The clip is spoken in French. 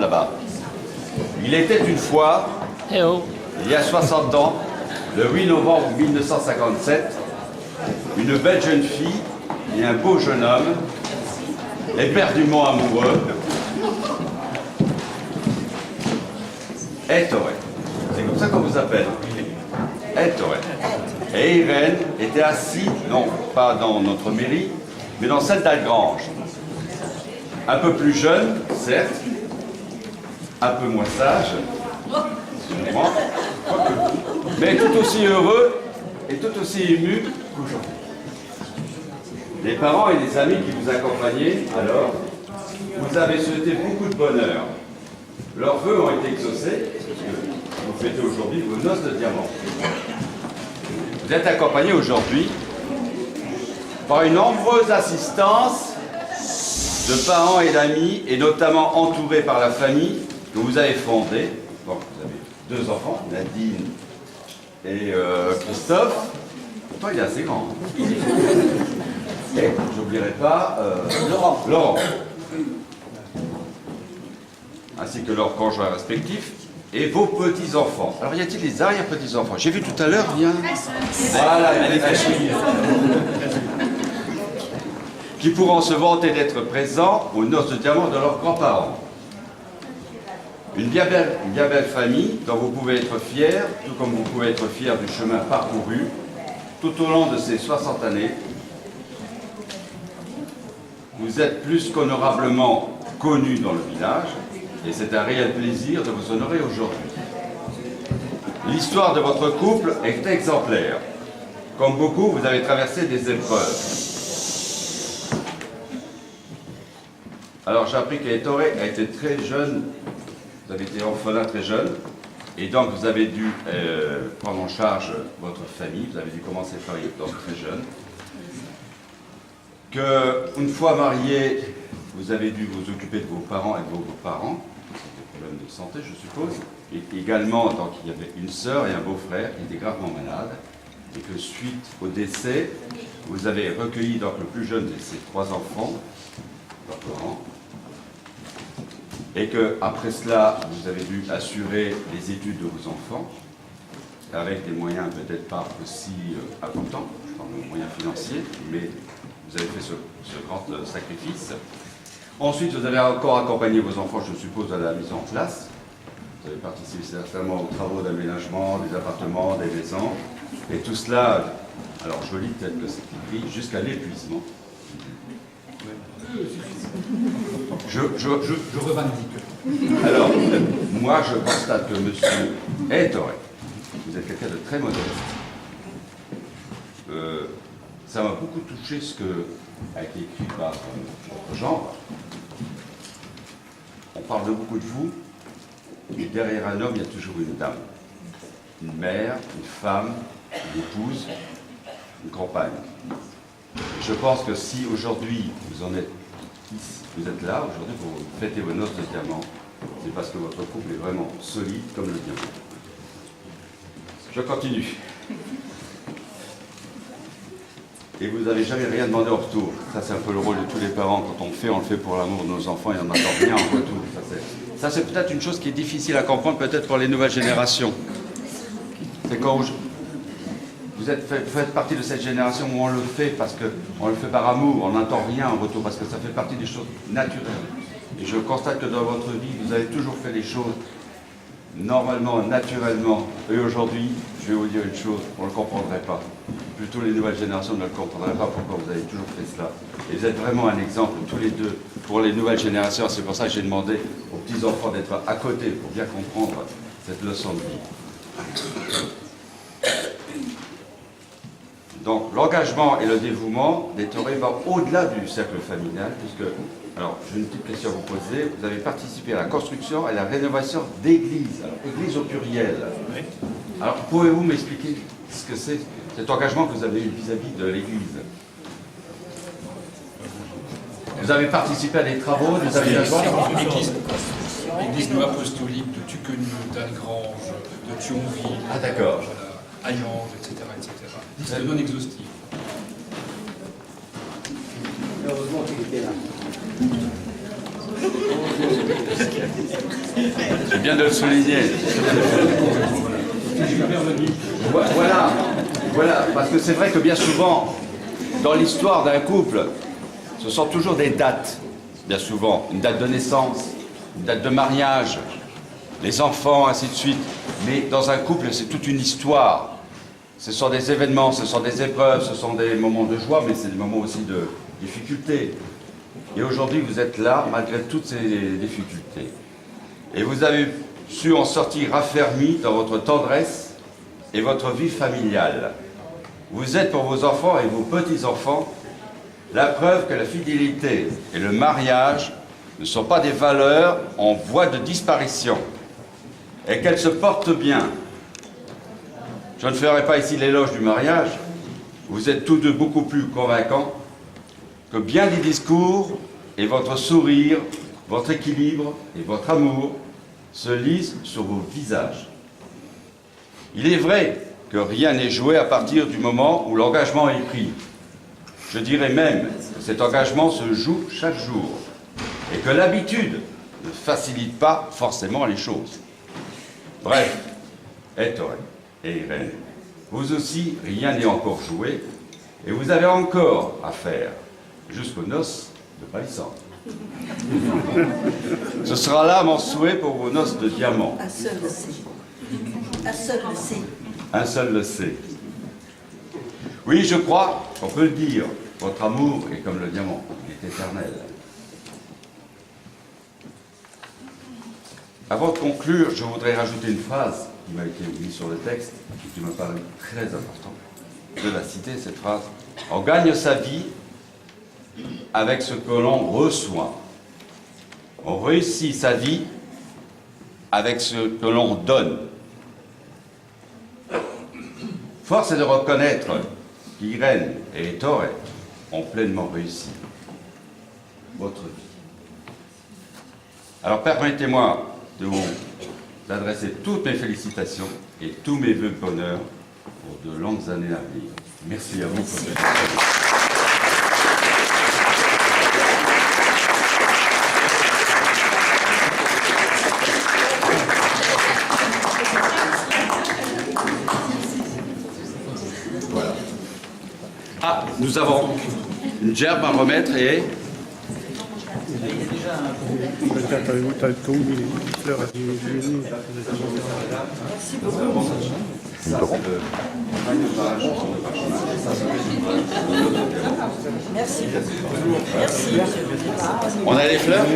Hollande là-bas. Il était une fois, il y a 60 ans, le 8 novembre 1957, une belle jeune fille et un beau jeune homme, éperdument amoureux, Ettore. C'est comme ça qu'on vous appelle. Ettore. Et Irène était assise, non pas dans notre mairie, mais dans celle d'Algrange. Un peu plus jeune, certes, un peu moins sage, excusez-moi, mais tout aussi heureux et tout aussi ému qu'aujourd'hui. Les parents et les amis qui vous accompagnaient, alors, vous avez souhaité beaucoup de bonheur. Leurs vœux ont été exaucés, parce que vous fêtez aujourd'hui vos noces de diamant. Vous êtes accompagnés aujourd'hui par une nombreuse assistance de parents et d'amis, et notamment entourés par la famille que vous avez fondée. Bon, vous avez 2 enfants, Nadine et Christophe. Toi, il est assez grand. Et j'oublierai pas Laurent. Ainsi que leurs conjoints respectifs et vos petits-enfants. Alors, y a-t-il des arrière-petits-enfants? J'ai vu tout à l'heure, il y a... Voilà, qui pourront se vanter d'être présents aux noces de diamant de leurs grands-parents. Une bien belle famille dont vous pouvez être fiers, tout comme vous pouvez être fiers du chemin parcouru tout au long de ces 60 années. Vous êtes plus qu'honorablement connus dans le village et c'est un réel plaisir de vous honorer aujourd'hui. L'histoire de votre couple est exemplaire. Comme beaucoup, vous avez traversé des épreuves. Alors j'ai appris qu'Ettore a été très jeune, vous avez été orphelin très jeune, et donc vous avez dû prendre en charge votre famille, vous avez dû commencer à travailler donc très jeune. Qu'une fois marié, vous avez dû vous occuper de vos parents et de vos beaux-parents, des problèmes de santé je suppose, et également donc il y avait une sœur et un beau-frère qui étaient gravement malades, et que suite au décès, vous avez recueilli donc le plus jeune de ces 3 enfants, leurs parents, et qu'après cela, vous avez dû assurer les études de vos enfants, avec des moyens peut-être pas aussi importants, je parle de moyens financiers, mais vous avez fait ce grand sacrifice. Ensuite, vous avez encore accompagné vos enfants, je suppose, à la mise en place. Vous avez participé certainement aux travaux d'aménagement, des appartements, des maisons, et tout cela, alors joli peut-être que c'est écrit, jusqu'à l'épuisement. Je revendique. Alors, moi je constate que monsieur Ettore, vous êtes quelqu'un de très modeste. Ça m'a beaucoup touché ce que a été écrit par votre genre. On parle de beaucoup de vous, mais derrière un homme, il y a toujours une dame. Une mère, une femme, une épouse, une compagne. Je pense que si aujourd'hui vous en êtes ici, vous êtes là, aujourd'hui vous fêtez vos noces de diamant, c'est parce que votre couple est vraiment solide comme le diamant. Je continue. Et vous n'avez jamais rien demandé en retour. Ça, c'est un peu le rôle de tous les parents. Quand on le fait pour l'amour de nos enfants et on n'attend rien en retour. Ça, c'est peut-être une chose qui est difficile à comprendre, peut-être pour les nouvelles générations. C'est quand vous faites partie de cette génération où on le fait parce qu'on le fait par amour, on n'attend rien en retour, parce que ça fait partie des choses naturelles. Et je constate que dans votre vie, vous avez toujours fait les choses normalement, naturellement. Et aujourd'hui, je vais vous dire une chose, on ne le comprendrait pas. Plutôt les nouvelles générations ne le comprendraient pas pourquoi vous avez toujours fait cela. Et vous êtes vraiment un exemple, tous les deux, pour les nouvelles générations. C'est pour ça que j'ai demandé aux petits-enfants d'être à côté pour bien comprendre cette leçon de vie. Donc, l'engagement et le dévouement d'Ettore va au-delà du cercle familial, puisque, alors, j'ai une petite question à vous poser. Vous avez participé à la construction et à la rénovation d'églises, alors églises au pluriel. Oui. Alors, pouvez-vous m'expliquer ce que c'est, cet engagement que vous avez eu vis-à-vis de l'église? Vous avez participé à des travaux, des aménagements? L'église apostolique de Tuquenu, d'Algrange, de Thionville, ah, d'accord. Hayange, etc. C'est non exhaustif. Heureusement qu'il était là. C'est bien de le souligner. Voilà, voilà, parce que c'est vrai que bien souvent, dans l'histoire d'un couple, ce sont toujours des dates, bien souvent, une date de naissance, une date de mariage, les enfants, ainsi de suite. Mais dans un couple, c'est toute une histoire. Ce sont des événements, ce sont des épreuves, ce sont des moments de joie, mais c'est des moments aussi de difficulté. Et aujourd'hui, vous êtes là, malgré toutes ces difficultés. Et vous avez su en sortir raffermi dans votre tendresse et votre vie familiale. Vous êtes pour vos enfants et vos petits-enfants la preuve que la fidélité et le mariage ne sont pas des valeurs en voie de disparition et qu'elles se portent bien. Je ne ferai pas ici l'éloge du mariage. Vous êtes tous deux beaucoup plus convaincants que bien des discours et votre sourire, votre équilibre et votre amour se lisent sur vos visages. Il est vrai que rien n'est joué à partir du moment où l'engagement est pris. Je dirais même que cet engagement se joue chaque jour et que l'habitude ne facilite pas forcément les choses. Bref, Ettore et Irène, vous aussi, rien n'est encore joué et vous avez encore à faire jusqu'aux noces de palissandre. Ce sera là mon souhait pour vos noces de diamant. Un seul le sait. Un seul le sait. Un seul le sait. Oui, je crois qu'on peut le dire, votre amour est comme le diamant, il est éternel. Avant de conclure, je voudrais rajouter une phrase qui m'a été mise sur le texte et qui me paraît très importante. Je vais la citer, cette phrase. On gagne sa vie avec ce que l'on reçoit. On réussit sa vie avec ce que l'on donne. Force est de reconnaître qu'Irène et Ettore ont pleinement réussi votre vie. Alors permettez-moi de vous adresser toutes mes félicitations et tous mes vœux de bonheur pour de longues années à venir. Merci à vous. Merci. Voilà. Ah, nous avons une gerbe à remettre et... Merci. Merci. On a les fleurs?